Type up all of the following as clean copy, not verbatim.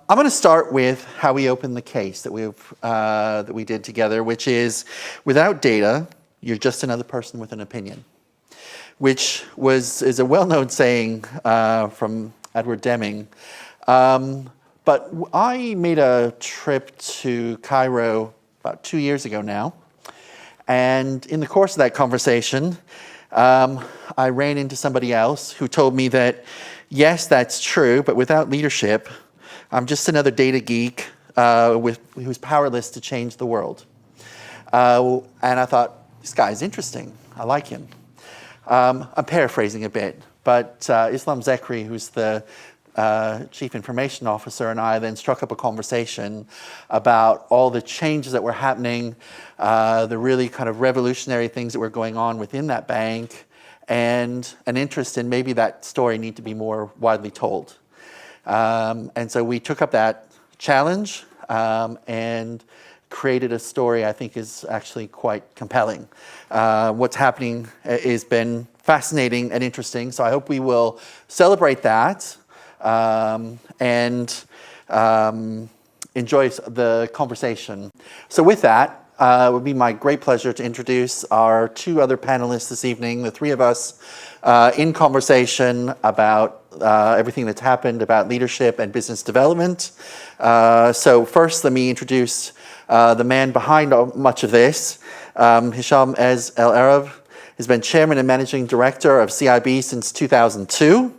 I'm going to start with how we opened the case that we did together, which is, without data, you're just another person with an opinion, which is a well-known saying from Edward Deming. But I made a trip to Cairo about 2 years ago now, and in the course of that conversation, I ran into somebody else who told me that, yes, that's true, but without leadership, I'm just another data geek who's powerless to change the world. And I thought, this guy's interesting. I like him. I'm paraphrasing a bit, but Islam Zekri, who's the Chief Information Officer, and I then struck up a conversation about all the changes that were happening, the really kind of revolutionary things that were going on within that bank, and an interest in maybe that story need to be more widely told. And so we took up that challenge and created a story I think is actually quite compelling. What's happening has been fascinating and interesting, so I hope we will celebrate that and enjoy the conversation. So with that, it would be my great pleasure to introduce our two other panelists this evening, the three of us in conversation about everything that's happened about leadership and business development. So first, let me introduce the man behind much of this. Hisham Ez El Arab has been chairman and managing director of CIB since 2002.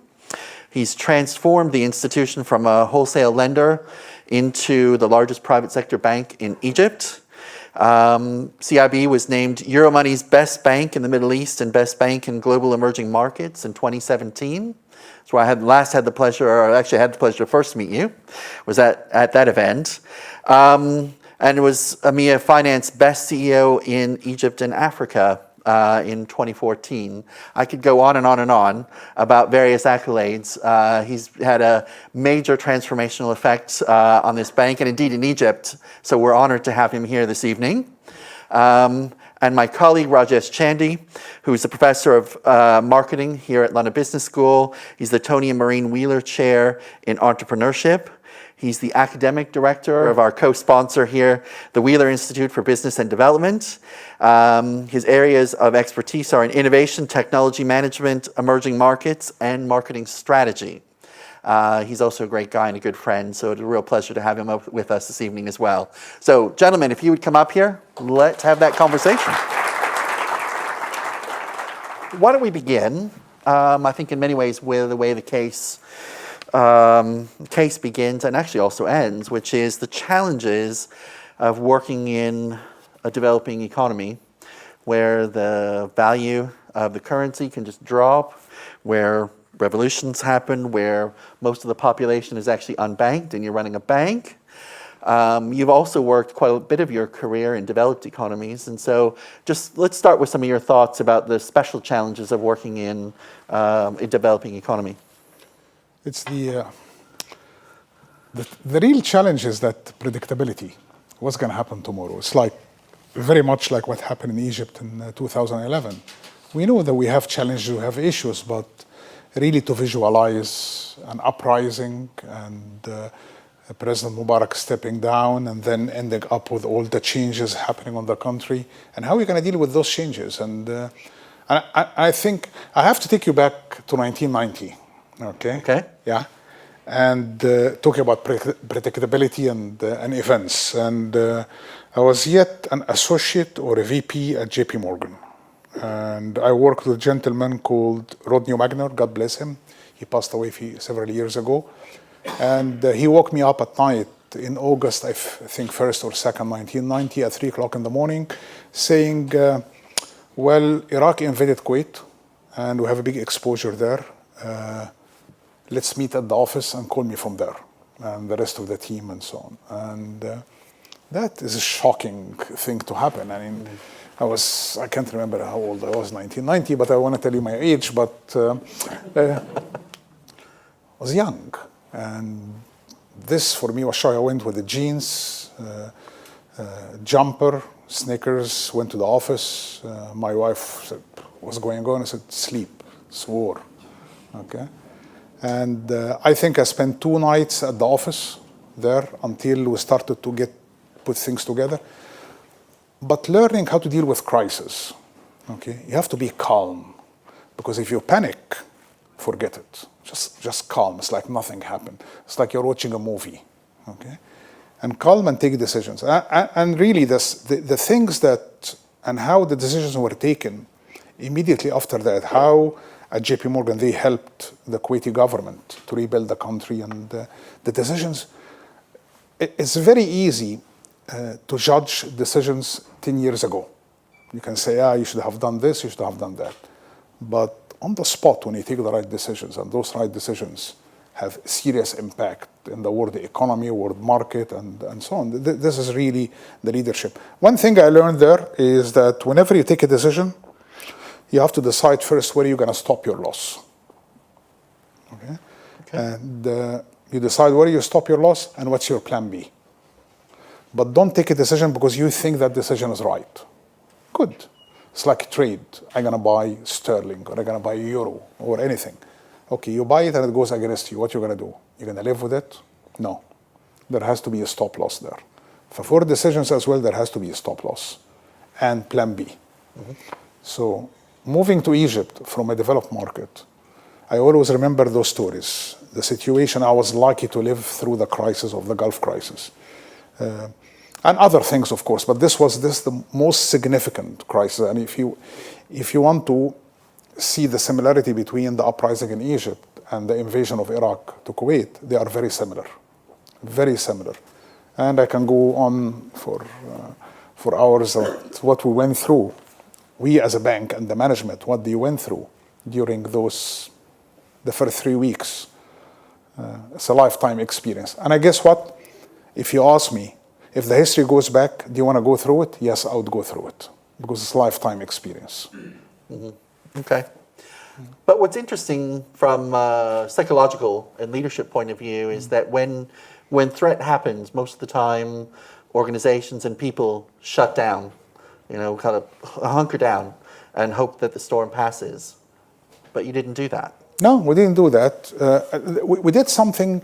He's transformed the institution from a wholesale lender into the largest private sector bank in Egypt. CIB was named Euromoney's best bank in the Middle East and best bank in global emerging markets in 2017. That's where I had the pleasure to first meet you, was at that event. And it was EMEA Finance Best CEO in Egypt and Africa in 2014. I could go on and on and on about various accolades. He's had a major transformational effect on this bank and indeed in Egypt, so we're honored to have him here this evening. And my colleague Rajesh Chandi, who is a professor of marketing here at London Business School. He's the Tony and Maureen Wheeler Chair in Entrepreneurship. He's the academic director of our co-sponsor here, the Wheeler Institute for Business and Development. His areas of expertise are in innovation, technology management, emerging markets, and marketing strategy. He's also a great guy and a good friend, so it's a real pleasure to have him up with us this evening as well. So, gentlemen, if you would come up here, let's have that conversation. Why don't we begin, I think in many ways, with the way the case begins and actually also ends, which is the challenges of working in a developing economy where the value of the currency can just drop, where revolutions happen, where most of the population is actually unbanked and you're running a bank. You've also worked quite a bit of your career in developed economies, and so just let's start with some of your thoughts about the special challenges of working in a developing economy. It's the real challenge is that predictability. What's going to happen tomorrow? It's like very much like what happened in Egypt in 2011. We know that we have challenges, we have issues, but really to visualize an uprising and President Mubarak stepping down and then ending up with all the changes happening on the country, and how are we going to deal with those changes? And I think I have to take you back to 1990. Okay. Yeah. And talking about predictability and events. And I was yet an associate or a VP at JP Morgan. And I worked with a gentleman called Rodney Wagner, God bless him. He passed away several years ago. And he woke me up at night in August, I think 1st or 2nd, 1990, at 3 o'clock in the morning, saying, well, Iraq invaded Kuwait, and we have a big exposure there. Let's meet at the office and call me from there, and the rest of the team and so on. And that is a shocking thing to happen. I mean, I can't remember how old I was, 1990, but I want to tell you my age, but I was young. And this for me was shock. I went with the jeans, jumper, Snickers, went to the office. My wife said, what's going on? I said, sleep, it's war, okay? And I think I spent 2 nights at the office, there until we started to put things together. But learning how to deal with crisis, okay? You have to be calm, because if you panic, forget it. Just calm. It's like nothing happened. It's like you're watching a movie, okay? And calm and take decisions. And really, the things that, and how the decisions were taken immediately after that, how at JP Morgan they helped the Kuwaiti government to rebuild the country, and the decisions, it's very easy to judge decisions 10 years ago. You can say, you should have done this, you should have done that. But on the spot, when you take the right decisions, and those right decisions have serious impact in the world economy, world market, and so on. This is really the leadership. One thing I learned there is that whenever you take a decision, you have to decide first where you're going to stop your loss. Okay? And you decide where you stop your loss and what's your plan B. But don't take a decision because you think that decision is right. Good. It's like trade. I'm going to buy sterling, or I'm going to buy euro, or anything. Okay, you buy it and it goes against you. What you're going to do? You're going to live with it? No. There has to be a stop loss there. For decisions as well, there has to be a stop loss and plan B. Mm-hmm. So moving to Egypt from a developed market, I always remember those stories. The situation, I was lucky to live through the crisis of the Gulf crisis. And other things, of course, but this the most significant crisis. And if you want to see the similarity between the uprising in Egypt and the invasion of Iraq to Kuwait, they are very similar, very similar. And I can go on for hours of what we went through. We as a bank and the management, what they went through during the first 3 weeks. It's a lifetime experience. And I guess what? If you ask me, if the history goes back, do you want to go through it? Yes, I would go through it, because it's a lifetime experience. Mm-hmm. Okay. But what's interesting from a psychological and leadership point of view is that when threat happens, most of the time organizations and people shut down, kind of hunker down and hope that the storm passes. But you didn't do that. No, we didn't do that. We did something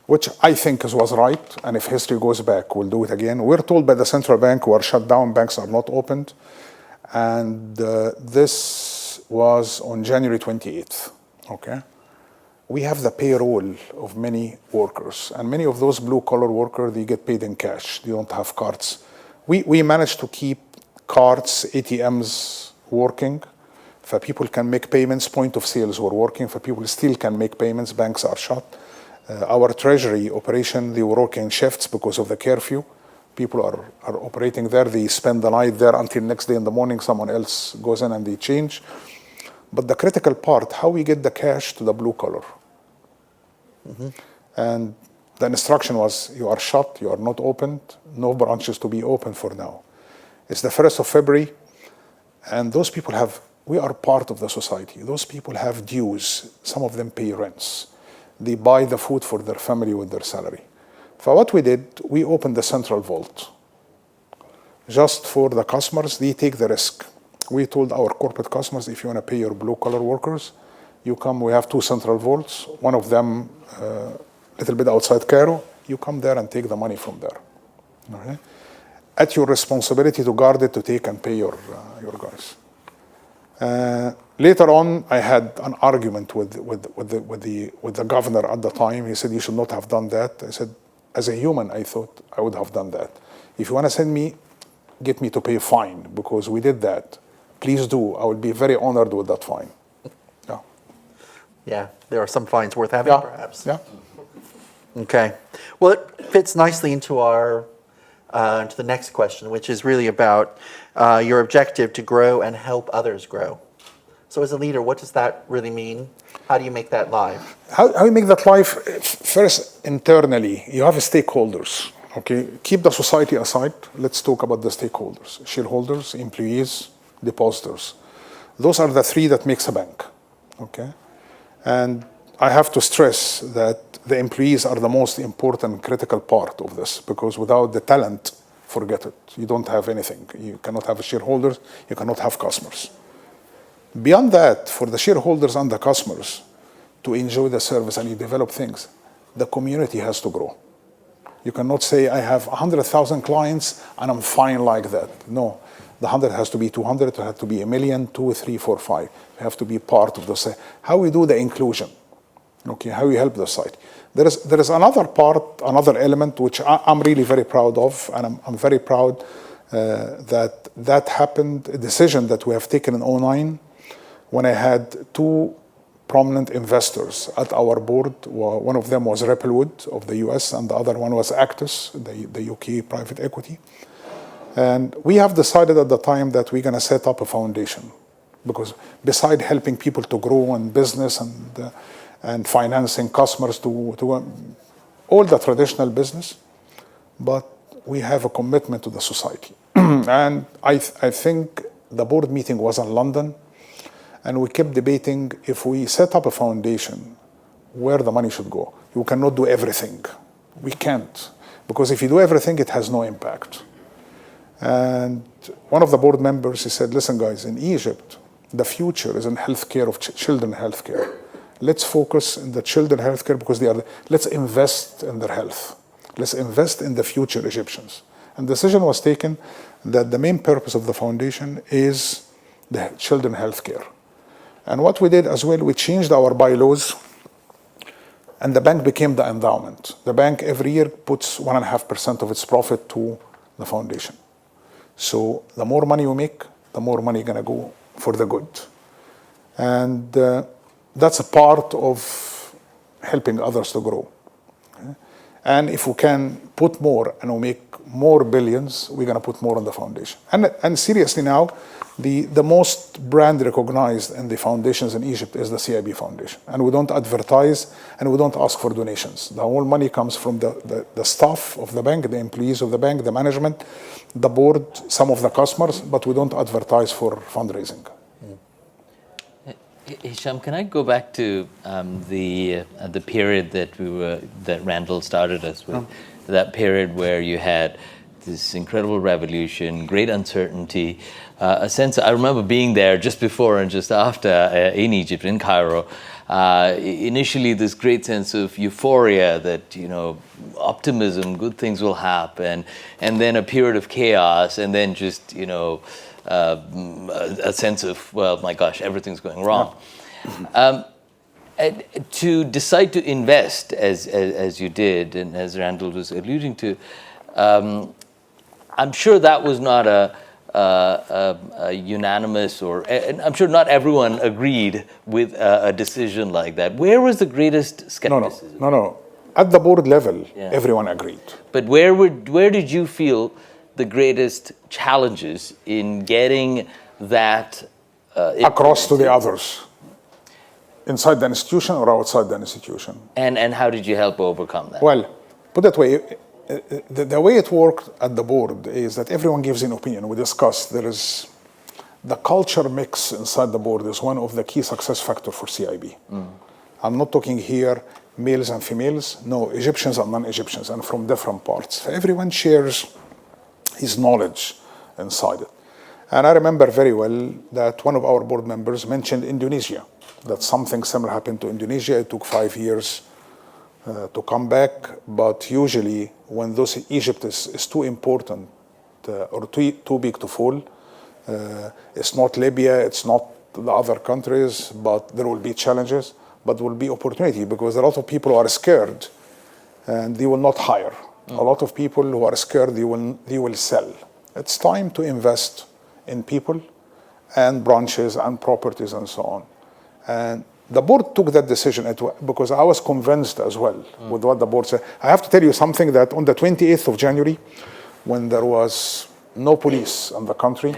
which I think was right, and if history goes back, we'll do it again. We're told by the central bank we are shut down, banks are not opened, and this was on January 28th, okay? We have the payroll of many workers, and many of those blue-collar workers, they get paid in cash. They don't have cards. We managed to keep cards, ATMs working, for people can make payments, point of sales were working, for people still can make payments, banks are shut. Our treasury operation, they were working shifts because of the curfew. People are operating there, they spend the night there until next day in the morning, someone else goes in and they change. But the critical part, how we get the cash to the blue collar. Mm-hmm. And the instruction was, you are shut, you are not opened, no branches to be open for now. It's the 1st of February, and those people we are part of the society. Those people have dues, some of them pay rents. They buy the food for their family with their salary. For what we did, we opened the central vault. Just for the customers, they take the risk. We told our corporate customers, if you want to pay your blue-collar workers, you come, we have 2 central vaults, one of them a little bit outside Cairo, you come there and take the money from there. Okay? At your responsibility to guard it, to take and pay your guys. Later on, I had an argument with the governor at the time. He said, you should not have done that. I said, as a human, I thought I would have done that. If you want to send me, get me to pay a fine, because we did that. Please do. I would be very honored with that fine. Yeah. Yeah, there are some fines worth having, perhaps. Yeah. Okay. Well, it fits nicely into our into the next question, which is really about your objective to grow and help others grow. So as a leader, what does that really mean? How do you make that live? How you make that live? First, internally, you have stakeholders. Okay, keep the society aside. Let's talk about the stakeholders: shareholders, employees, depositors. Those are the 3 that makes a bank. Okay, and I have to stress that the employees are the most important, critical part of this, because without the talent, forget it. You don't have anything. You cannot have shareholders. You cannot have customers. Beyond that, for the shareholders and the customers to enjoy the service and you develop things, the community has to grow. You cannot say, I have 100,000 clients and I'm fine like that. No, the 100 has to be 200, it has to be a million, 2, 3, 4, 5. You have to be part of the society. How we do the inclusion, okay, how we help the society. There is another part, another element, which I'm really very proud of, and I'm very proud that happened, a decision that we have taken in 2009, when I had two prominent investors at our board. One of them was Ripplewood of the US, and the other one was Actus, the UK private equity. And we have decided at the time that we're going to set up a foundation, because beside helping people to grow in business and financing customers to all the traditional business, but we have a commitment to the society. And I think the board meeting was in London, and we kept debating, if we set up a foundation, where the money should go. You cannot do everything. We can't, because if you do everything, it has no impact. And one of the board members, he said, listen guys, in Egypt, the future is in healthcare of children healthcare. Let's focus in the children healthcare, because let's invest in their health. Let's invest in the future Egyptians. And the decision was taken that the main purpose of the foundation is the children healthcare. And what we did as well, we changed our bylaws, and the bank became the endowment. The bank every year puts 1.5% of its profit to the foundation. So the more money you make, the more money going to go for the good. And that's a part of helping others to grow. Okay? And if we can put more and we make more billions, we're going to put more on the foundation. And seriously now, the most brand recognized in the foundations in Egypt is the CIB Foundation. And we don't advertise, and we don't ask for donations. The whole money comes from the staff of the bank, the employees of the bank, the management, the board, some of the customers, but we don't advertise for fundraising. Hisham, can I go back to the period that Randall started us with, that period where you had this incredible revolution, great uncertainty, a sense. I remember being there just before and just after in Egypt, in Cairo. Initially, this great sense of euphoria that optimism, good things will happen, and then a period of chaos, and then just a sense of, well, my gosh, everything's going wrong. To decide to invest as you did, and as Randall was alluding to, I'm sure that was not a unanimous, and I'm sure not everyone agreed with a decision like that. Where was the greatest skepticism? No. At the board level, everyone agreed. But where did you feel the greatest challenges in getting that across to the others, inside the institution or outside the institution? And how did you help overcome that? Well, put that way, the way it worked at the board is that everyone gives an opinion. We discuss. There is the culture mix inside the board is one of the key success factors for CIB. I'm not talking here males and females. No, Egyptians and non-Egyptians, and from different parts. Everyone shares his knowledge inside it. And I remember very well that one of our board members mentioned Indonesia, that something similar happened to Indonesia. It took 5 years to come back, but usually when Egypt is too important or too big to fall, it's not Libya, it's not the other countries, but there will be challenges, but there will be opportunity, because a lot of people are scared and they will not hire. A lot of people who are scared, they will sell. It's time to invest in people and branches and properties and so on. And the board took that decision because I was convinced as well with what the board said. I have to tell you something, that on the 28th of January, when there was no police in the country,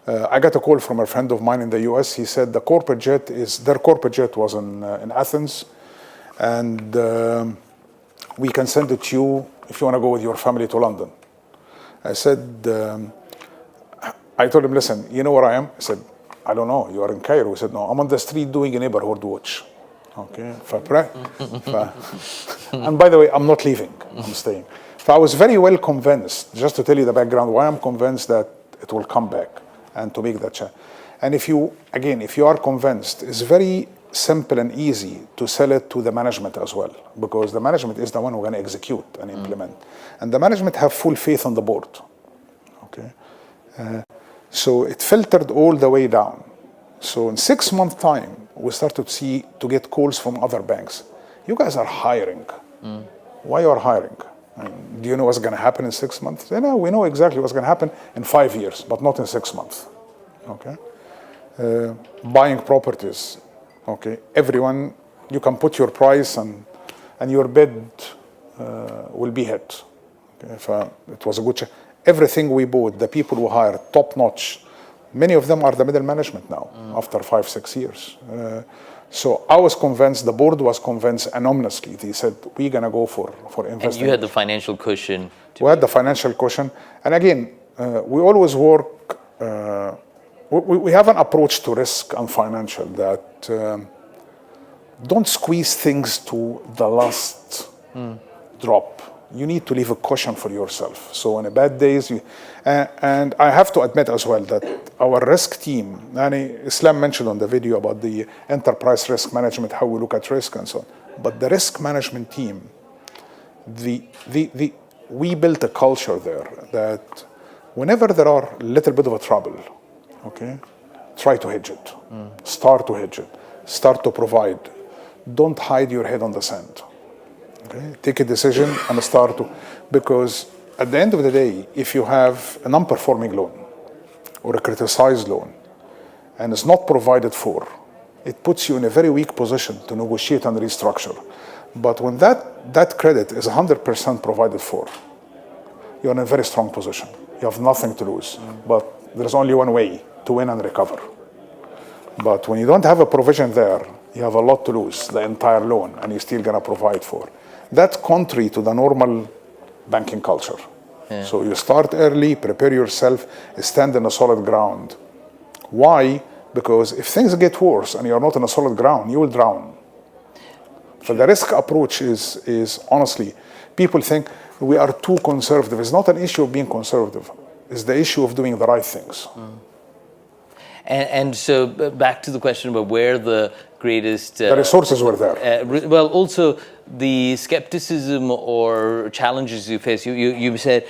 I got a call from a friend of mine in the US. He said their corporate jet was in Athens, and we can send it to you if you want to go with your family to London. I said, I told him, listen, you know where I am? I said, I don't know, you are in Cairo. He said, no, I'm on the street doing a neighborhood watch. Okay, and by the way, I'm not leaving, I'm staying. So I was very well convinced, just to tell you the background, why I'm convinced that it will come back and to make that change. And if you are convinced, it's very simple and easy to sell it to the management as well, because the management is the one who's going to execute and implement. And the management have full faith on the board. Okay, so it filtered all the way down. So in 6 months' time, we started to get calls from other banks. You guys are hiring. Why you are hiring? I mean, do you know what's going to happen in 6 months? They know, we know exactly what's going to happen in 5 years, but not in 6 months. Okay. Buying properties. Okay. Everyone, you can put your price and your bid will be hit. Okay. If, it was a good. Everything we bought, the people who hired, top notch. Many of them are the middle management now, after 5-6 years. So I was convinced, the board was convinced anonymously. They said, we're going to go for investing. And you had the financial cushion. We had the financial cushion. And again, we always work, we have an approach to risk and financial that don't squeeze things to the last drop. You need to leave a cushion for yourself. So on a bad days, and I have to admit as well that our risk team, Islam mentioned on the video about the enterprise risk management, how we look at risk and so on. But the risk management team, we built a culture there that whenever there are a little bit of a trouble, okay, try to hedge it. Start to hedge it. Start to provide. Don't hide your head on the sand. Okay? Take a decision and start to, because at the end of the day, if you have a non-performing loan or a criticized loan and it's not provided for, it puts you in a very weak position to negotiate and restructure. But when that credit is 100% provided for, you're in a very strong position. You have nothing to lose. But there's only one way to win and recover. But when you don't have a provision there, you have a lot to lose, the entire loan, and you're still going to provide for. That's contrary to the normal banking culture. Yeah. So you start early, prepare yourself, stand on a solid ground. Why? Because if things get worse and you're not on a solid ground, you will drown. So the risk approach is honestly, people think we are too conservative. It's not an issue of being conservative. It's the issue of doing the right things. And so back to the question about where the greatest... the resources were there. Well, also the skepticism or challenges you face, you said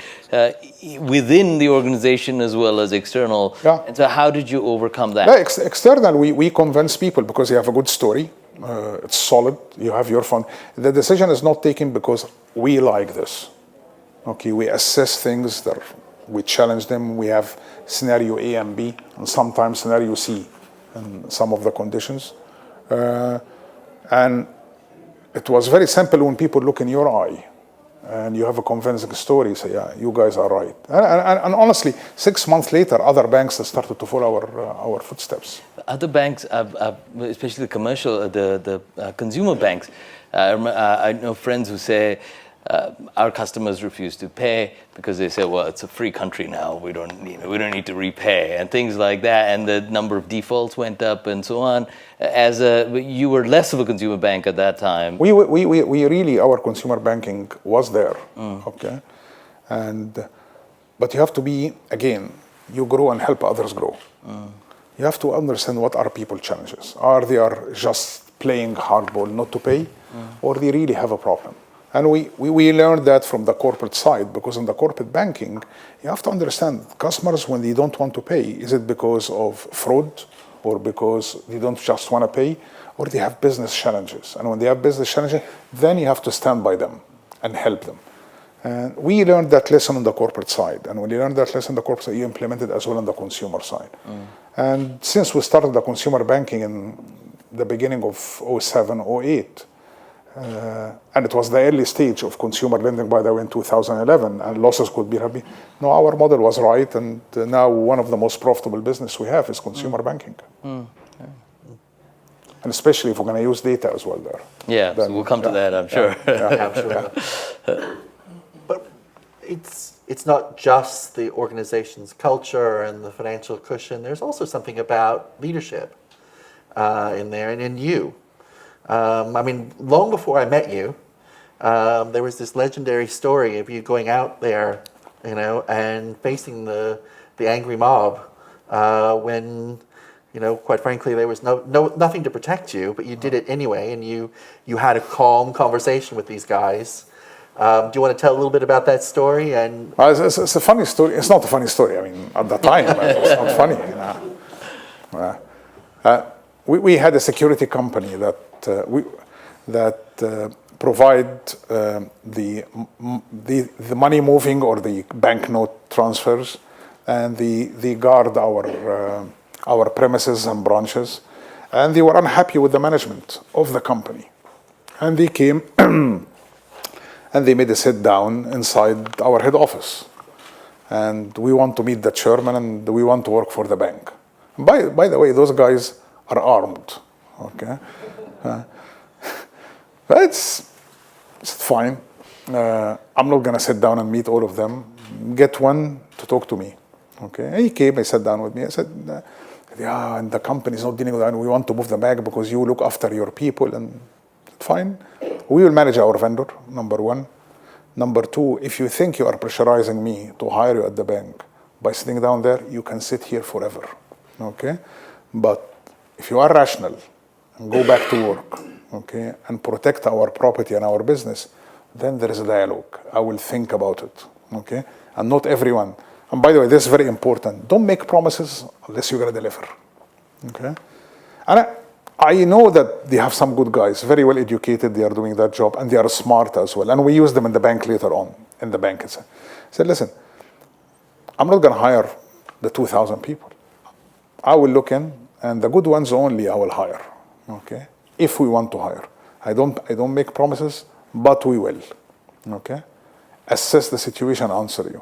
within the organization as well as external. Yeah. And so how did you overcome that? Yeah, external, we convince people because you have a good story. It's solid. You have your fund. The decision is not taken because we like this. Okay, we assess things that we challenge them. We have scenario A and B, and sometimes scenario C, in some of the conditions. And it was very simple when people look in your eye, and you have a convincing story. Say, yeah, you guys are right. And honestly, 6 months later, other banks have started to follow our footsteps. Other banks, especially the commercial, the consumer banks, I know friends who say our customers refuse to pay because they say, well, it's a free country now. We don't need to repay and things like that. And the number of defaults went up and so on. You were less of a consumer bank at that time. We really, our consumer banking was there. Okay, but you have to be, again, you grow and help others grow. You have to understand what are people challenges. Are they just playing hardball not to pay, or they really have a problem? And we learned that from the corporate side, because in the corporate banking, you have to understand customers when they don't want to pay, is it because of fraud or because they don't just want to pay, or they have business challenges? And when they have business challenges, then you have to stand by them and help them. And we learned that lesson on the corporate side. And when you learn that lesson on the corporate side, you implement it as well on the consumer side. And since we started the consumer banking in the beginning of 07, 08, and it was the early stage of consumer lending, by the way, in 2011, and losses could be happy. No, our model was right, and now one of the most profitable business we have is consumer banking. And especially if we're going to use data as well there. Yeah, so we'll come to that, I'm sure. Absolutely. But it's not just the organization's culture and the financial cushion. There's also something about leadership in there and in you. I mean, long before I met you, there was this legendary story of you going out there, and facing the angry mob when quite frankly, there was nothing to protect you, but you did it anyway, and you had a calm conversation with these guys. Do you want to tell a little bit about that story? And It's a funny story. It's not a funny story. I mean, at the time, it's not funny. We had a security company that provide the money moving or the banknote transfers, and they guard our premises and branches, and they were unhappy with the management of the company, and they came and they made a sit down inside our head office, and we want to meet the chairman and we want to work for the bank. By the way, those guys are armed. Okay, it's fine. I'm not gonna sit down and meet all of them. Get one to talk to me. Okay, and he came. He sat down with me. I said, "Yeah, and the company's not dealing with that. And we want to move the bank because you look after your people." And fine, we will manage our vendor. Number one. Number two, if you think you are pressurizing me to hire you at the bank by sitting down there, you can sit here forever. Okay, but if you are rational and go back to work, okay, and protect our property and our business, then there is a dialogue. I will think about it. Okay, and not everyone. And by the way, this is very important. Don't make promises unless you're going to deliver. Okay? And I know that they have some good guys, very well educated, they are doing that job, and they are smart as well. And we use them in the bank later on, in the bank itself. I said, listen, I'm not going to hire the 2,000 people. I will look in, and the good ones only I will hire. Okay? If we want to hire. I don't make promises, but we will. Okay? Assess the situation, answer you.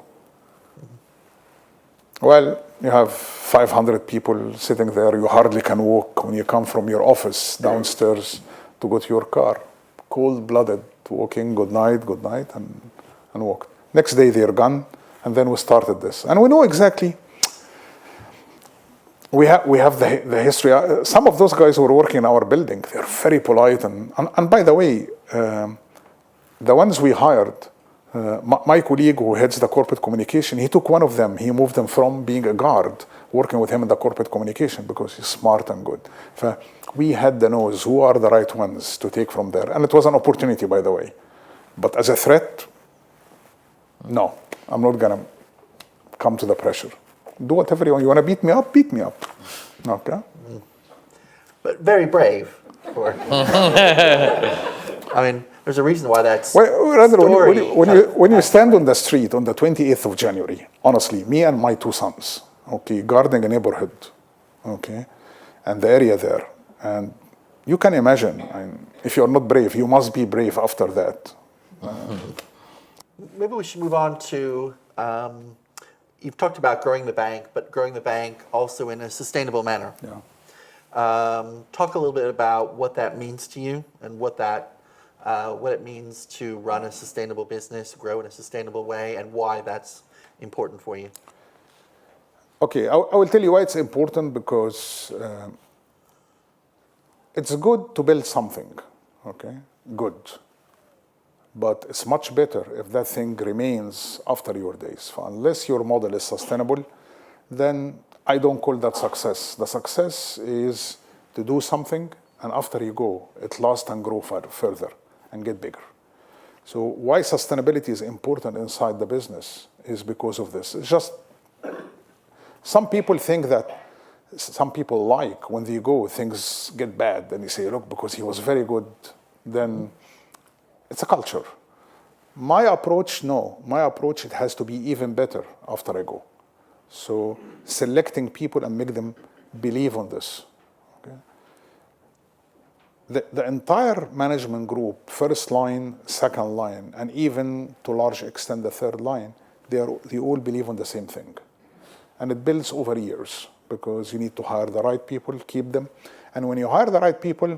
Well, you have 500 people sitting there. You hardly can walk when you come from your office downstairs to go to your car. Cold-blooded, walking, good night, and walk. Next day they're gone, and then we started this. And we know exactly, we have the history. Some of those guys who were working in our building, they're very polite. And by the way, the ones we hired, my colleague who heads the corporate communication, he took one of them. He moved them from being a guard, working with him in the corporate communication because he's smart and good. So we had the nose, who are the right ones to take from there. And it was an opportunity, by the way. But as a threat, no, I'm not going to come to the pressure. Do whatever you want. You want to beat me up? Beat me up. Okay? But very brave. I mean, there's a reason why that's when you stand on the street on the 28th of January, honestly, me and my two sons, okay, guarding a neighborhood, okay, and the area there, and you can imagine, if you're not brave, you must be brave after that. Maybe we should move on to, you've talked about growing the bank, but growing the bank also in a sustainable manner. Yeah. Talk a little bit about what that means to you and what it means to run a sustainable business, grow in a sustainable way, and why that's important for you. Okay, I will tell you why it's important, because it's good to build something, okay, good. But it's much better if that thing remains after your days. Unless your model is sustainable, then I don't call that success. The success is to do something, and after you go, it lasts and grows further and get bigger. So why sustainability is important inside the business is because of this. It's just, some people think that, some people like when they go, things get bad, and they say, look, because he was very good, then it's a culture. My approach, no. My approach, it has to be even better after I go. So selecting people and make them believe on this. Okay? The entire management group, first line, second line, and even to a large extent the third line, they all believe on the same thing. And it builds over years, because you need to hire the right people, keep them. And when you hire the right people,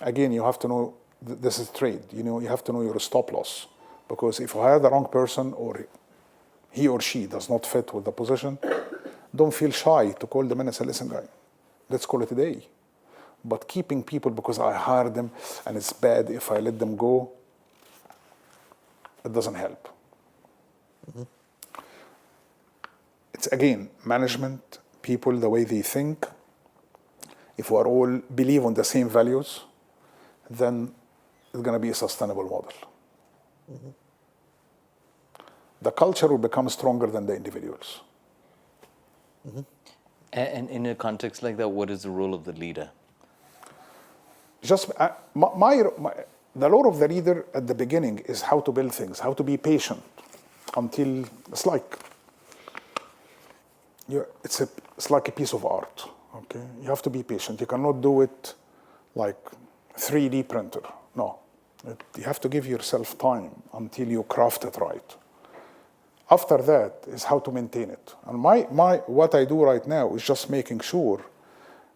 again, you have to know, this is trade, you have to know your stop loss. Because if you hire the wrong person, or he or she does not fit with the position, don't feel shy to call them in and say, listen, guy, let's call it a day. But keeping people because I hired them and it's bad if I let them go, it doesn't help. Mm-hmm. It's, again, management, people, the way they think, if we are all believe on the same values, then it's going to be a sustainable model. Mm-hmm. The culture will become stronger than the individuals. Mm-hmm. And in a context like that, what is the role of the leader? Just the role of the leader at the beginning is how to build things, how to be patient until it's like it's like a piece of art. Okay, you have to be patient. You cannot do it like 3D printer. No, you have to give yourself time until you craft it right. After that is how to maintain it. And what I do right now is just making sure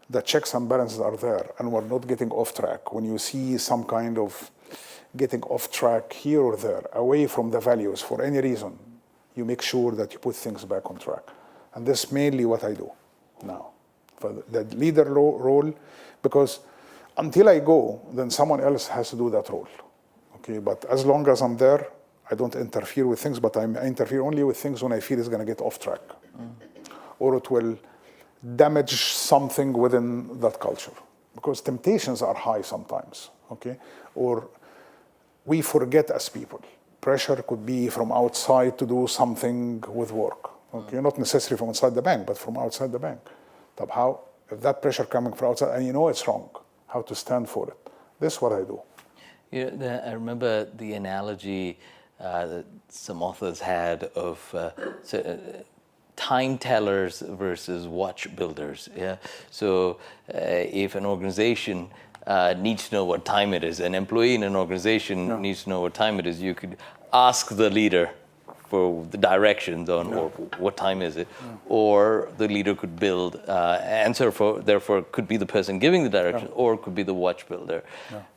the checks and balances are there and we're not getting off track. When you see some kind of getting off track here or there, away from the values for any reason, you make sure that you put things back on track. And this is mainly what I do now. For the leader role, because until I go, then someone else has to do that role. Okay, but as long as I'm there, I don't interfere with things, but I interfere only with things when I feel it's going to get off track. Or it will damage something within that culture. Because temptations are high sometimes, okay? Or we forget as people. Pressure could be from outside to do something with work, okay? Not necessarily from inside the bank, but from outside the bank. If that pressure coming from outside, and you know it's wrong, how to stand for it. This is what I do. I remember the analogy that some authors had of time tellers versus watch builders. Yeah. So if an organization needs to know what time it is, an employee in an organization needs to know what time it is, you could ask the leader for the directions on or what time is it, or the leader could build, answer for, therefore could be the person giving the direction, or could be the watch builder.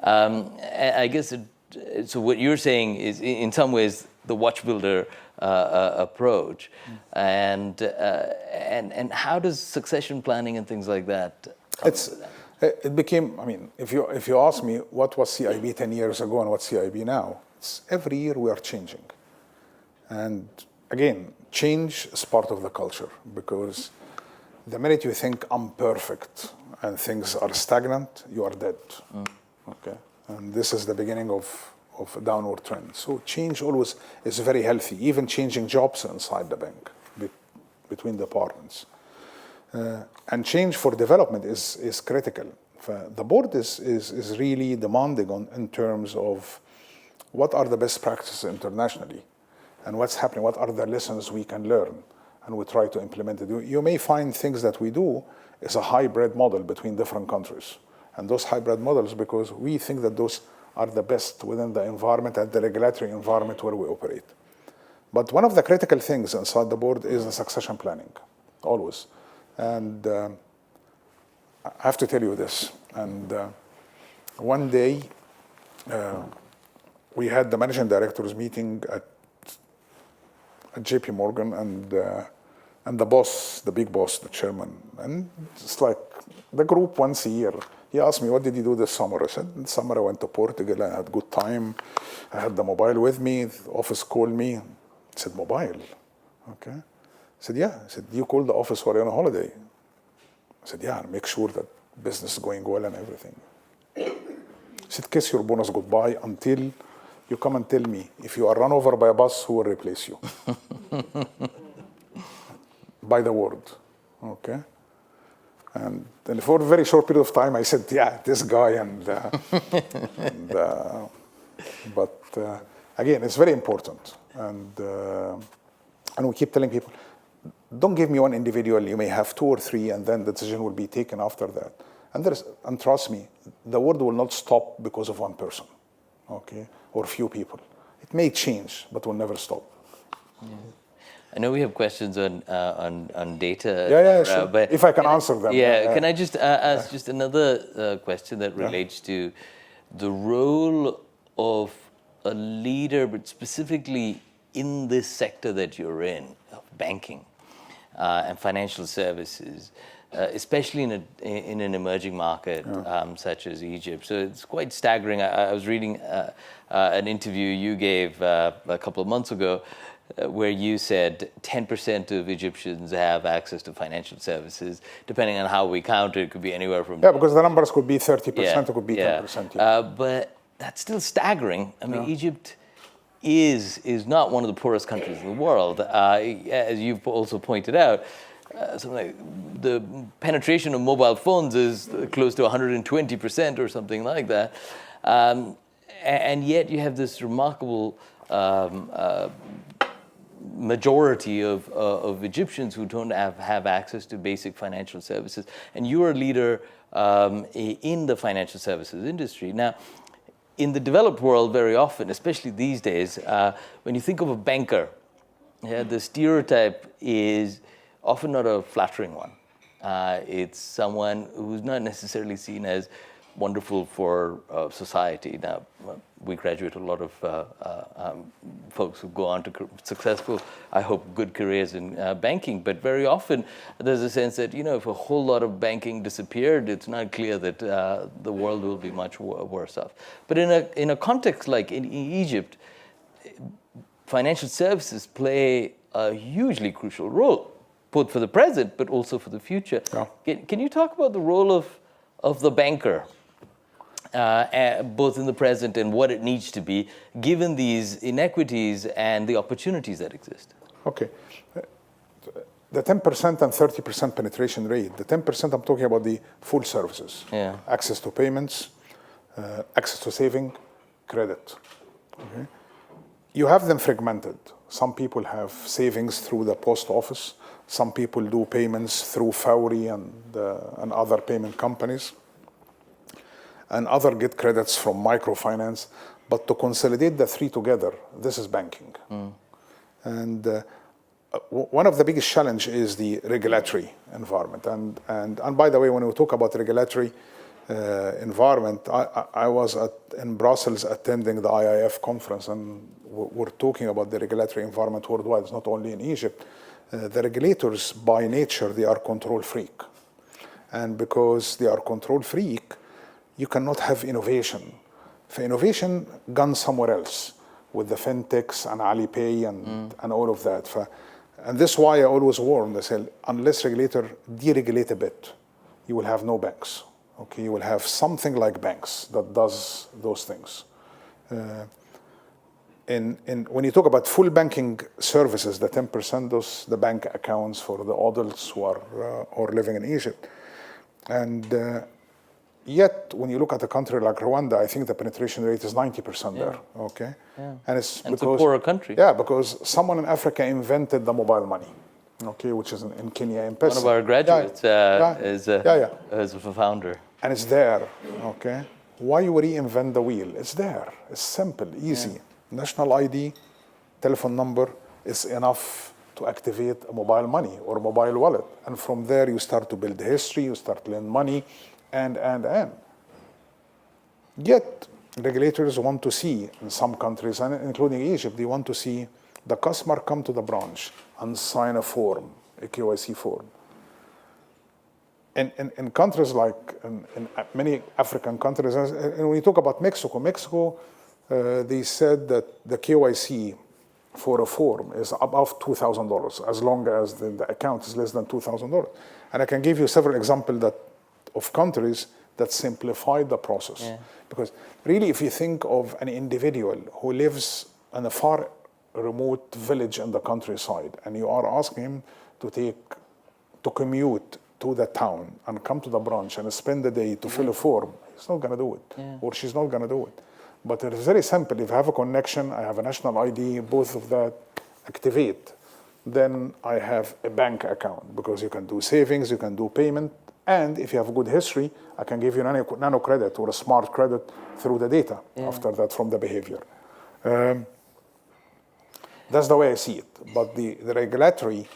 I guess so what you're saying is in some ways the watch builder approach, and how does succession planning and things like that? It became. I mean, if you ask me what was CIB 10 years ago and what's CIB now, it's every year we are changing. And again, change is part of the culture, because the minute you think I'm perfect and things are stagnant, you are dead. Okay, and this is the beginning of a downward trend. So change always is very healthy, even changing jobs inside the bank between departments. And change for development is critical. The board is really demanding in terms of what are the best practices internationally and what's happening, what are the lessons we can learn, and we try to implement it. You may find things that we do is a hybrid model between different countries. And those hybrid models, because we think that those are the best within the environment and the regulatory environment where we operate. But one of the critical things inside the board is the succession planning, always. And I have to tell you this. And one day, we had the managing directors meeting at JP Morgan, and the boss, the big boss, the chairman, and it's like the group once a year. He asked me, what did you do this summer? I said, this summer I went to Portugal, I had a good time. I had the mobile with me, the office called me. I said, mobile? Okay. I said, yeah. I said, do you call the office while you're on holiday? I said, yeah, make sure that business is going well and everything. I said, kiss your bonus goodbye until you come and tell me, if you are run over by a bus, who will replace you? By the word, okay? And for a very short period of time, I said, yeah, this guy, but again, it's very important. And we keep telling people, don't give me one individual, you may have 2 or 3, and then the decision will be taken after that. And trust me, the world will not stop because of one person, okay, or few people. It may change, but will never stop. Yeah. I know we have questions on data. Yeah, sure. But if I can answer them. Can I just ask just another question that relates to the role of a leader, but specifically in this sector that you're in, of banking and financial services. especially in an emerging market such as Egypt. So it's quite staggering. I was reading an interview you gave a couple of months ago where you said 10% of Egyptians have access to financial services. Depending on how we count it, could be anywhere from... Yeah, because the numbers could be 30%, it could be 10%. Yeah. But that's still staggering. I mean, Egypt is not one of the poorest countries in the world. As you've also pointed out, something like the penetration of mobile phones is close to 120% or something like that. And yet you have this remarkable majority of Egyptians who don't have access to basic financial services. And you're a leader in the financial services industry. Now, in the developed world, very often, especially these days, when you think of a banker, the stereotype is often not a flattering one. It's someone who's not necessarily seen as wonderful for society. Now, we graduate a lot of folks who go on to successful, I hope, good careers in banking. But very often, there's a sense that, if a whole lot of banking disappeared, it's not clear that the world will be much worse off. But in a context like in Egypt, financial services play a hugely crucial role, both for the present, but also for the future. Yeah. Can you talk about the role of the banker, both in the present and what it needs to be, given these inequities and the opportunities that exist? Okay. The 10% and 30% penetration rate, the 10% I'm talking about the full services. Yeah. Access to payments, access to saving, credit. Okay. You have them fragmented. Some people have savings through the post office. Some people do payments through Fawri and other payment companies. And other get credits from microfinance. But to consolidate the three together, this is banking. And one of the biggest challenges is the regulatory environment. And by the way, when we talk about regulatory environment, I was in Brussels attending the IIF conference, and we're talking about the regulatory environment worldwide. It's not only in Egypt. The regulators, by nature, they are control freak. And because they are control freak, you cannot have innovation. For innovation, gone somewhere else, with the fintechs and Alipay and all of that. And this is why I always warn, I say, unless regulator deregulate a bit, you will have no banks. Okay, you will have something like banks that does those things. When you talk about full banking services, the 10%, those the bank accounts for the adults who are living in Egypt. And yet, when you look at a country like Rwanda, I think the penetration rate is 90% there. Okay, and it's a poorer country. Yeah, because someone in Africa invented the mobile money. Okay, which is in Kenya, M-Pesa. One of our graduates is a founder. And it's there. Okay, why you reinvent the wheel? It's there. It's simple, easy. Yeah. National ID, telephone number is enough to activate a mobile money or mobile wallet. And from there, you start to build history, you start to lend money, and. Yet, regulators want to see, in some countries, and including Egypt, they want to see the customer come to the branch and sign a form, a KYC form. In countries like in many African countries, and when you talk about Mexico, they said that the KYC for a form is above $2,000 as long as the account is less than $2,000. And I can give you several examples of countries that simplified the process. Yeah. Because really, if you think of an individual who lives in a far remote village in the countryside, and you are asking him to commute to the town and come to the branch and spend the day to fill a form, he's not going to do it, or she's not going to do it. But it is very simple. If I have a connection, I have a national ID, both of that activate, then I have a bank account, because you can do savings, you can do payment, and if you have a good history, I can give you nano credit or a smart credit through the data after that from the behavior. That's the way I see it. But the regulatory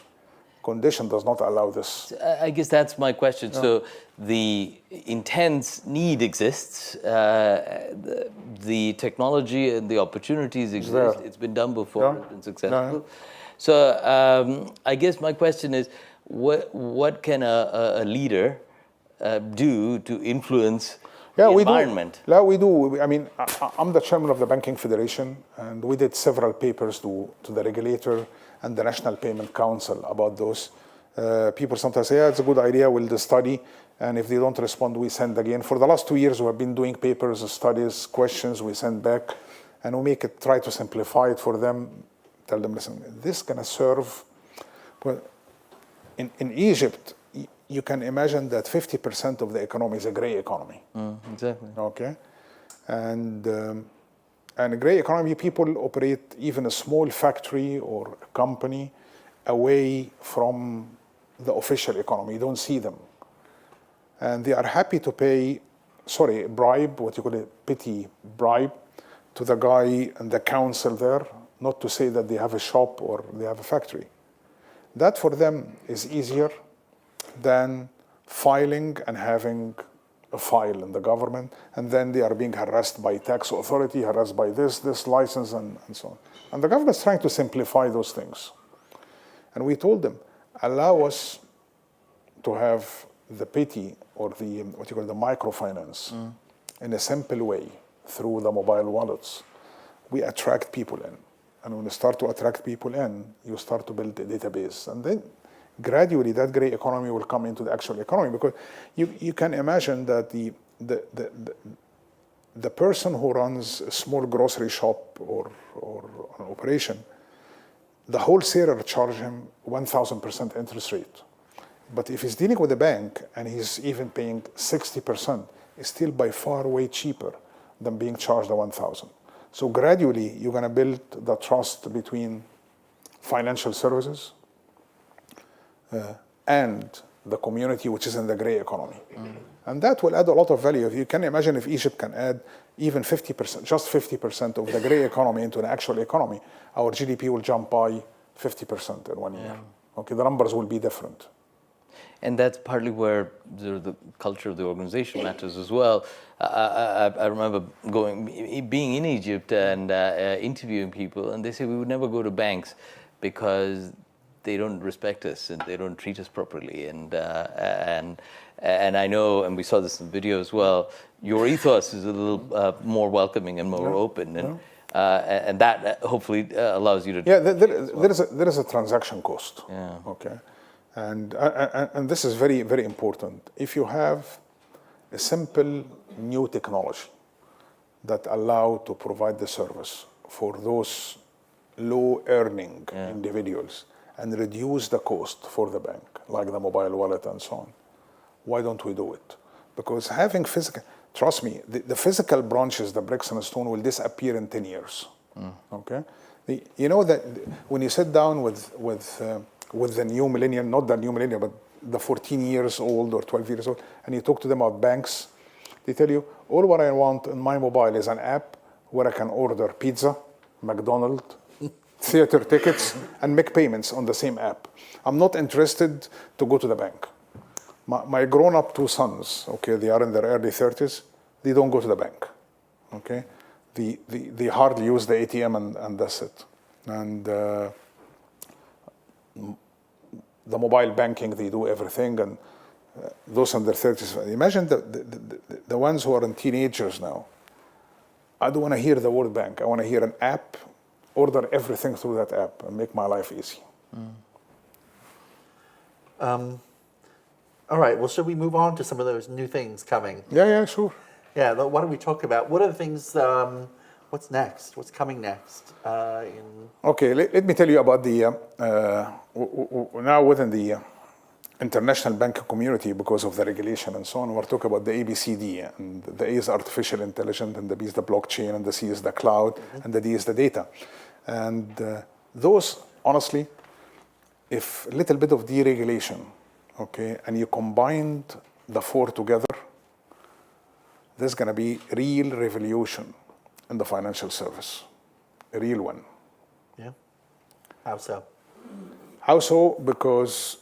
condition does not allow this. I guess that's my question. Yeah. So the intense need exists, the technology and the opportunities exist. It's been done before, it's been successful. So I guess my question is, what can a leader do to influence Yeah, the we environment? do. Yeah, we do. I mean, I'm the chairman of the Banking Federation, and we did several papers to the regulator and the National Payment Council about those. People sometimes say, yeah, it's a good idea, we'll do study. And if they don't respond, we send again. For the last 2 years, we have been doing papers, studies, questions, we send back. And we try to simplify it for them. Tell them, listen, this is going to serve. Well, in Egypt, you can imagine that 50% of the economy is a gray economy. Exactly. Okay, and a gray economy, people operate even a small factory or a company away from the official economy. You don't see them, and they are happy to pay, bribe, what you call a petty bribe, to the guy and the council there, not to say that they have a shop or they have a factory. That for them is easier than filing and having a file in the government, and then they are being harassed by tax authority, harassed by this license, and so on. And the government is trying to simplify those things. And we told them, allow us to have the petty or the microfinance in a simple way through the mobile wallets. We attract people in. And when you start to attract people in, you start to build a database. And then gradually that gray economy will come into the actual economy, because you can imagine that the person who runs a small grocery shop or an operation, the wholesaler charge him 1,000% interest rate. But if he's dealing with a bank and he's even paying 60%, it's still by far way cheaper than being charged the 1,000. So gradually you're going to build the trust between financial services and the community, which is in the gray economy. And that will add a lot of value. If you can imagine, if Egypt can add even 50%, just 50% of the gray economy into an actual economy, our GDP will jump by 50% in 1 year. Okay, the numbers will be different. And that's partly where the culture of the organization matters as well. I remember being in Egypt and interviewing people, and they say we would never go to banks because they don't respect us and they don't treat us properly. And I know, and we saw this in the video as well, your ethos is a little more welcoming and more open, and that hopefully allows you to. Yeah, there is a transaction cost. Yeah. Okay. And this is very, very important. If you have a simple new technology that allow to provide the service for those low earning individuals and reduce the cost for the bank, like the mobile wallet and so on, why don't we do it? Because having physical, trust me, the physical branches, the bricks and stone will disappear in 10 years. Okay? You know that when you sit down with the new millennial, not the new millennial, but the 14 years old or 12 years old, and you talk to them about banks, they tell you, all what I want in my mobile is an app where I can order pizza, McDonald's, theater tickets, and make payments on the same app. I'm not interested to go to the bank. My grown-up 2 sons, okay, they are in their early 30s, they don't go to the bank, okay? They hardly use the ATM and that's it. And the mobile banking, they do everything, and those in their 30s. Imagine the ones who are in teenagers now. I don't want to hear the word bank. I want to hear an app, order everything through that app, and make my life easy. All right, well, should we move on to some of those new things coming? Yeah, sure. Yeah, why don't we talk about, what are the things, what's next? What's coming next? Okay, let me tell you about the, now within the international banking community, because of the regulation and so on, we're talking about the ABCD, and the A is artificial intelligence, and the B is the blockchain, and the C is the cloud, and the D is the data. And those, honestly, if a little bit of deregulation, okay, and you combined the 4 together, there's going to be real revolution in the financial service, a real one. Yeah. How so? How so? Because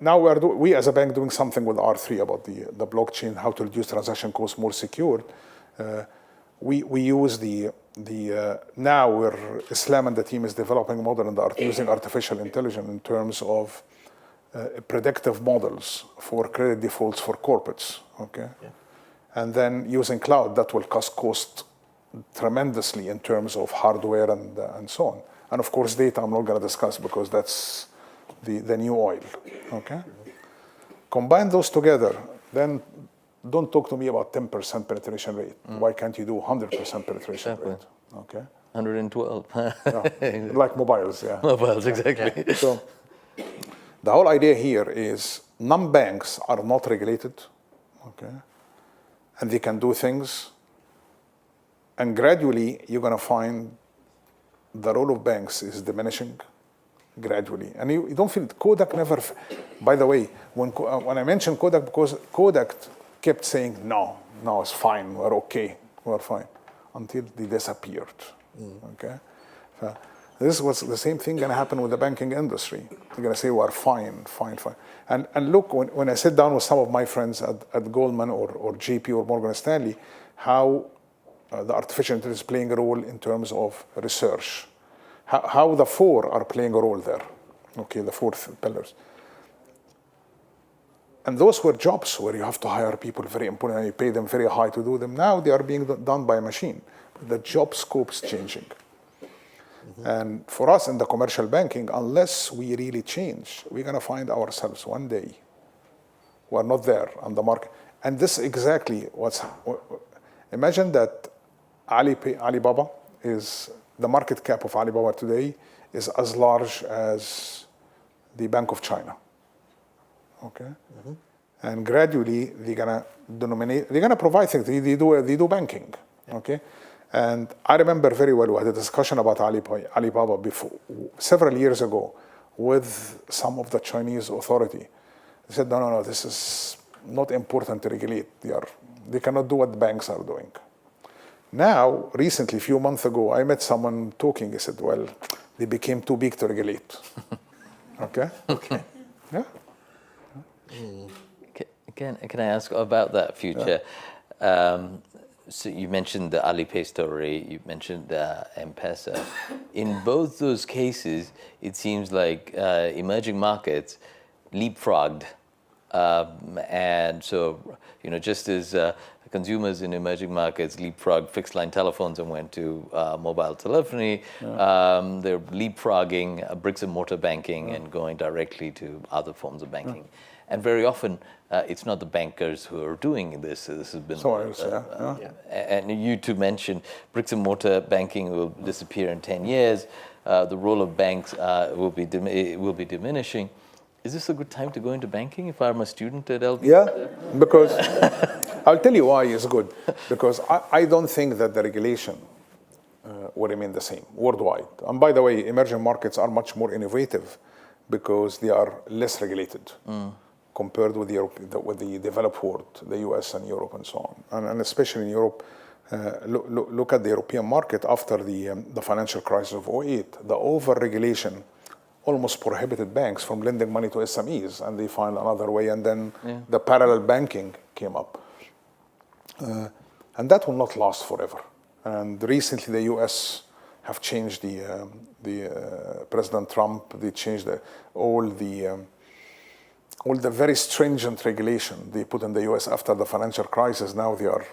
now we as a bank doing something with R3 about the blockchain, how to reduce transaction costs, more secured. We use now where Islam and the team is developing a model and using artificial intelligence in terms of predictive models for credit defaults for corporates, okay? Yeah. And then using cloud, that will cost tremendously in terms of hardware and so on. And of course, data I'm not going to discuss because that's the new oil, okay? Combine those together, then don't talk to me about 10% penetration rate. Why can't you do 100% penetration rate? Okay. 112. Yeah. Like mobiles, yeah. Mobiles, exactly. Yeah. So the whole idea here is non-banks are not regulated, okay? And they can do things. And gradually, you're going to find the role of banks is diminishing gradually. And you don't feel Kodak never, by the way, when I mentioned Kodak, because Kodak kept saying, no, it's fine, we're okay, we're fine, until they disappeared, okay? So this was the same thing going to happen with the banking industry. They're going to say, we're fine. And look, when I sit down with some of my friends at Goldman or JP or Morgan Stanley, how the artificial intelligence is playing a role in terms of research, how the four are playing a role there, okay, the four pillars. And those were jobs where you have to hire people, very important, and you pay them very high to do them. Now they are being done by a machine. The job scope is changing. And for us in the commercial banking, unless we really change, we're going to find ourselves one day we're not there on the market. And this is exactly imagine that Alibaba is, the market cap of Alibaba today is as large as the Bank of China. Okay? And gradually they're gonna provide things. They do banking. Okay? And I remember very well, we had a discussion about Alibaba before, several years ago, with some of the Chinese authority. They said, no, this is not important to regulate. They cannot do what banks are doing. Now, recently, a few months ago, I met someone talking. He said, well, they became too big to regulate. Okay? Okay. Yeah. Can I ask about that future? So you mentioned the Alipay story, you mentioned M-Pesa. In both those cases, it seems like emerging markets leapfrogged. And so, just as consumers in emerging markets leapfrogged fixed line telephones and went to mobile telephony, they're leapfrogging bricks and mortar banking and going directly to other forms of banking. And very often, it's not the bankers who are doing this. This has been. And you two mentioned bricks and mortar banking will disappear in 10 years. The role of banks will be diminishing. Is this a good time to go into banking if I'm a student at LBS? Yeah, because I'll tell you why it's good. Because I don't think that the regulation will remain the same worldwide. And by the way, emerging markets are much more innovative because they are less regulated. Compared with the developed world, the US and Europe and so on. And especially in Europe, look at the European market after the financial crisis of 2008. The over-regulation almost prohibited banks from lending money to SMEs, and they find another way, and then the parallel banking came up. And that will not last forever. And recently the US have changed the President Trump, they changed all the very stringent regulation they put in the US after the financial crisis. Now they are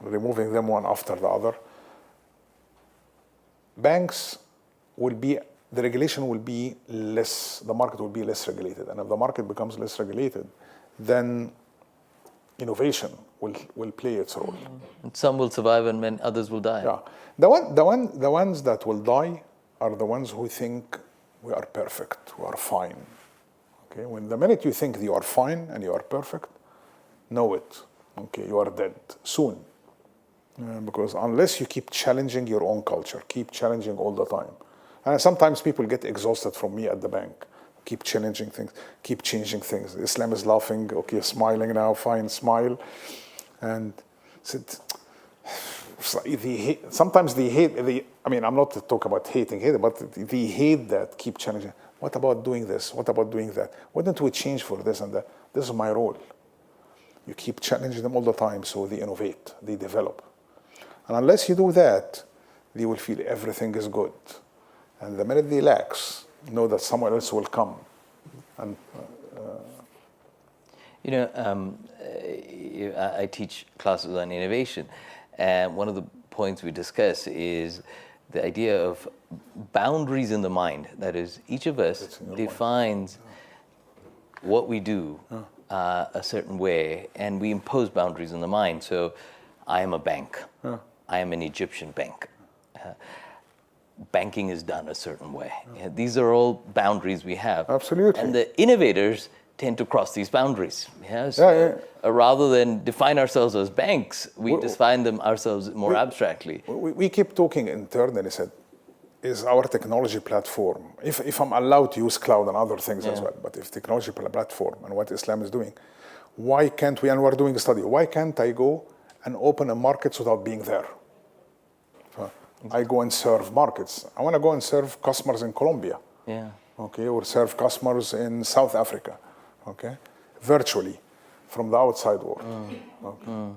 removing them one after the other. Banks the regulation will be less, the market will be less regulated. And if the market becomes less regulated, then innovation will play its role. And some will survive and others will die. Yeah. The ones that will die are the ones who think we are perfect, we are fine. Okay, when the minute you think you are fine and you are perfect, know it. Okay, you are dead soon. Because unless you keep challenging your own culture, keep challenging all the time. And sometimes people get exhausted from me at the bank. Keep challenging things, keep changing things. Islam is laughing, okay, smiling now, fine, smile. And sometimes they hate, I'm not talking about hating, but they hate that, keep challenging. What about doing this? What about doing that? Why don't we change for this and that? This is my role. You keep challenging them all the time so they innovate, they develop. And unless you do that, they will feel everything is good. And the minute they relax, know that someone else will come and I teach classes on innovation, and one of the points we discuss is the idea of boundaries in the mind. That is, each of us defines what we do a certain way, and we impose boundaries in the mind. So, I am a bank. I am an Egyptian bank. Banking is done a certain way. These are all boundaries we have. Absolutely. And the innovators tend to cross these boundaries. Rather than define ourselves as banks, we define them ourselves more abstractly. We keep talking internally, said, is our technology platform, if I'm allowed to use cloud and other things as well, but if technology platform and what Islam is doing, why can't we, and we're doing a study, why can't I go and open a market without being there? I go and serve markets. I want to go and serve customers in Colombia, okay, or serve customers in South Africa, okay, virtually from the outside world.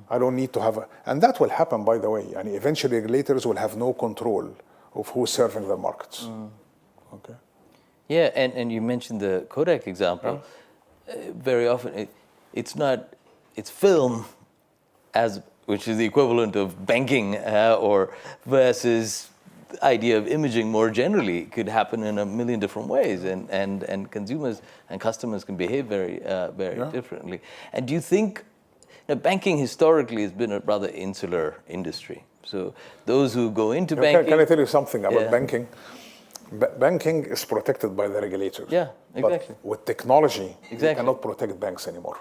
I don't need to have and that will happen, by the way, and eventually regulators will have no control of who's serving the markets. Okay. Yeah, and you mentioned the Kodak example. Very often, it's film which is the equivalent of banking, or versus the idea of imaging more generally. It could happen in a million different ways, and consumers and customers can behave very differently. And do you think banking historically has been a rather insular industry? So those who go into banking... Can I tell you something about banking? Banking is protected by the regulator. Yeah, exactly. But with technology, you cannot protect banks anymore.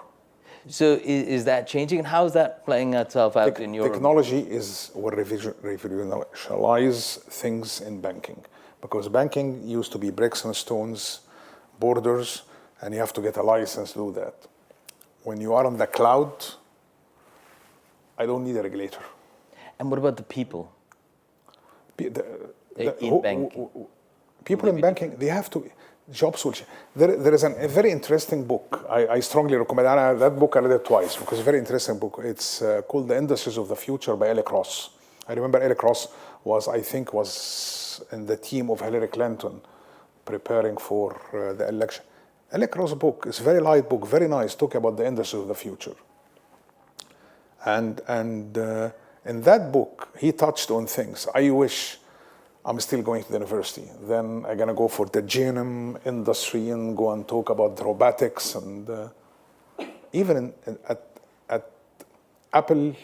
So is that changing? And how is that playing itself out in your... Technology will revolutionize things in banking. Because banking used to be bricks and stones, borders, and you have to get a license to do that. When you are on the cloud, I don't need a regulator. And what about the people? In banking. People in banking, they have to, jobs will change. There is a very interesting book. I strongly recommend that book. I read it twice because it's a very interesting book. It's called The Industries of the Future by Eli Cross. I remember Eli Cross was in the team of Hillary Clinton preparing for the election. Eli Cross' book is a very light book, very nice, talking about the industries of the future. And in that book, he touched on things. I wish I'm still going to the university. Then I'm going to go for the GNM industry and go and talk about robotics. And even at Apple,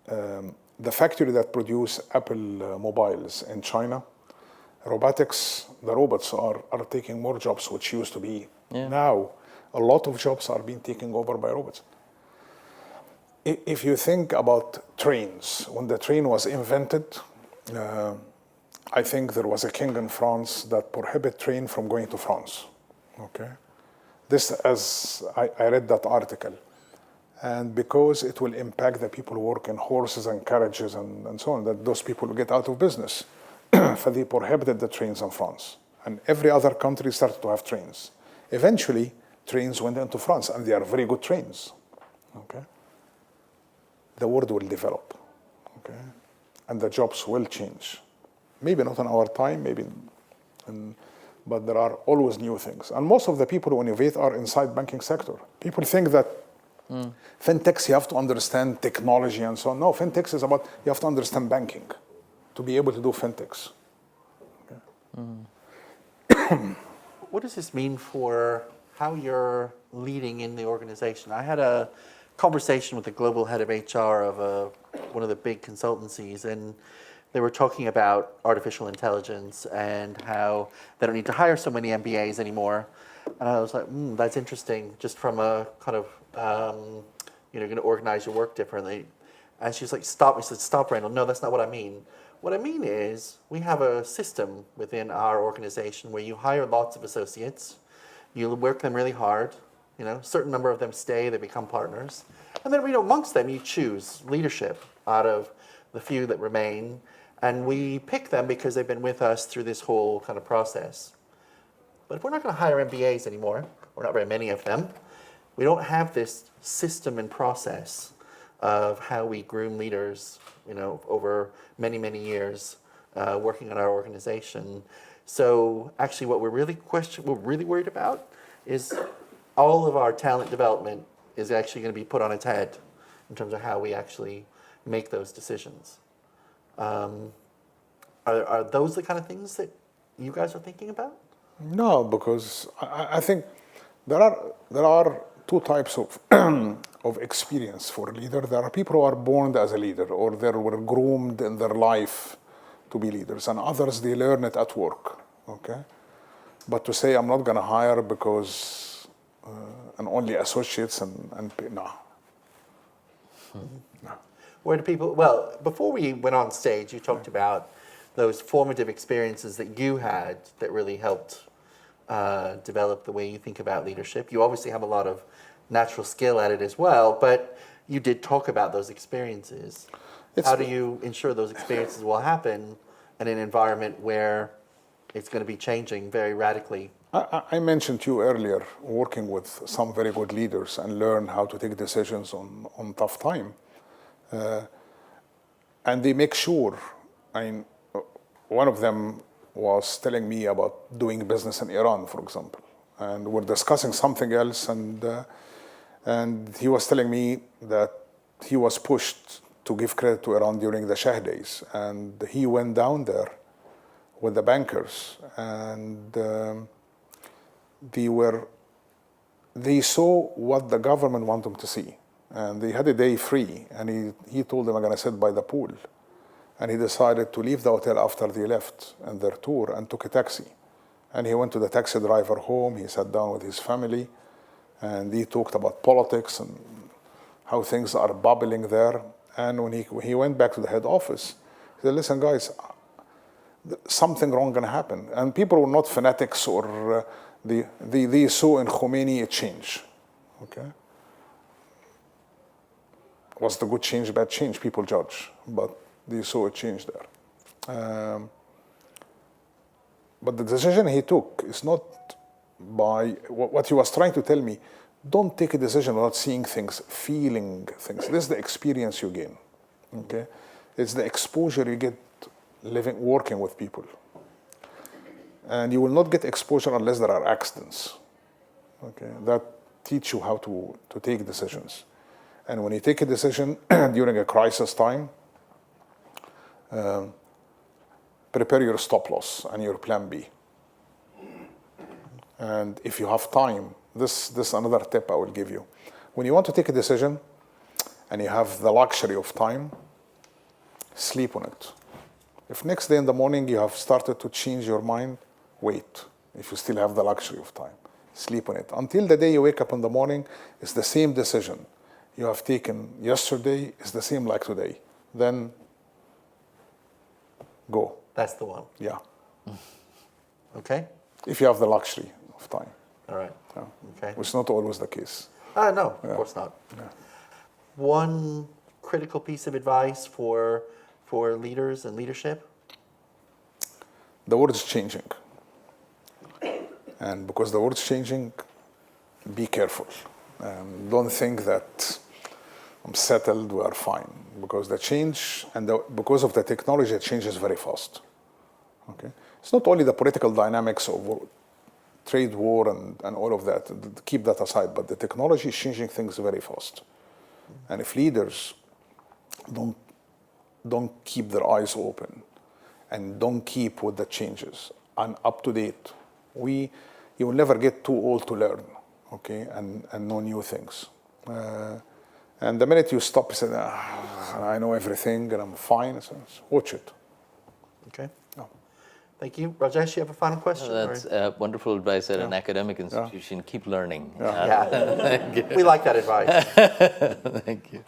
the factory that produce Apple mobiles in China, robotics, the robots are taking more jobs, which used to be now. A lot of jobs are being taken over by robots. If you think about trains, when the train was invented, I think there was a king in France that prohibited train from going to France. Okay, this as I read that article, and because it will impact the people who work in horses and carriages and so on, that those people will get out of business. So they prohibited the trains in France, and every other country started to have trains. Eventually, trains went into France, and they are very good trains. Okay. The world will develop, okay, and the jobs will change. Maybe not in our time, but there are always new things. And most of the people who innovate are inside banking sector. People think that fintechs, you have to understand technology and so on. No, fintechs is about, you have to understand banking to be able to do fintechs. Okay. What does this mean for how you're leading in the organization? I had a conversation with the global head of HR of one of the big consultancies, and they were talking about artificial intelligence and how they don't need to hire so many MBAs anymore. And I was like, that's interesting, just from a kind of, you're going to organize your work differently. And she's like, stop. I said, stop, Randall. No, that's not what I mean. What I mean is we have a system within our organization where you hire lots of associates, you work them really hard, a certain number of them stay, they become partners. And then, amongst them, you choose leadership out of the few that remain. And we pick them because they've been with us through this whole kind of process. But if we're not going to hire MBAs anymore, or not very many of them, we don't have this system and process of how we groom leaders, over many, many years working on our organization. So actually what we're really worried about is all of our talent development is actually going to be put on its head in terms of how we actually make those decisions. Are those the kind of things that you guys are thinking about? No, because I think there are two types of of experience for a leader. There are people who are born as a leader, or they were groomed in their life to be leaders, and others, they learn it at work. Okay, but to say I'm not going to hire because and only associates and no. No. Where do people, well, before we went on stage, you talked about those formative experiences that you had that really helped develop the way you think about leadership. You obviously have a lot of natural skill at it as well, but you did talk about those experiences. How do you ensure those experiences will happen in an environment where it's going to be changing very radically? I mentioned to you earlier, working with some very good leaders and learn how to take decisions on tough time. And they make sure, I mean, one of them was telling me about doing business in Iran, for example. And we're discussing something else, and he was telling me that he was pushed to give credit to Iran during the Shah days. And he went down there with the bankers, and they saw what the government wanted them to see. And they had a day free, and he told them, I'm going to sit by the pool. And he decided to leave the hotel after they left and their tour and took a taxi. And he went to the taxi driver home, he sat down with his family, and he talked about politics and how things are bubbling there. And when he went back to the head office, he said, listen guys, something wrong going to happen. And people were not fanatics, or they saw in Khomeini a change. Okay? Was the good change, bad change? People judge, but they saw a change there. But the decision he took is not by what he was trying to tell me. Don't take a decision without seeing things, feeling things. This is the experience you gain. Okay, it's the exposure you get working with people, and you will not get exposure unless there are accidents. Okay, that teach you how to take decisions. And when you take a decision during a crisis time, prepare your stop loss and your plan B. And if you have time, this is another tip I will give you. When you want to take a decision and you have the luxury of time, sleep on it. If next day in the morning you have started to change your mind, wait. If you still have the luxury of time, sleep on it. Until the day you wake up in the morning, it's the same decision you have taken yesterday, is the same like today. Then go. That's the one. Yeah. Okay? If you have the luxury of time. All right. Yeah. Okay. Which is not always the case. No, of course not. Yeah. One critical piece of advice for leaders and leadership? The world is changing. And because the world is changing, be careful. Don't think that I'm settled, we are fine. Because the change, because of the technology, it changes very fast. Okay? It's not only the political dynamics of trade war and all of that, keep that aside, but the technology is changing things very fast. And if leaders don't keep their eyes open and don't keep with the changes and up to date, you will never get too old to learn, okay, and know new things. And the minute you stop, you say, I know everything and I'm fine, so watch it. Okay. Yeah. Thank you. Rajesh, you have a final question? That's wonderful advice at an academic institution. Keep learning. Yeah. We like that advice. Thank you.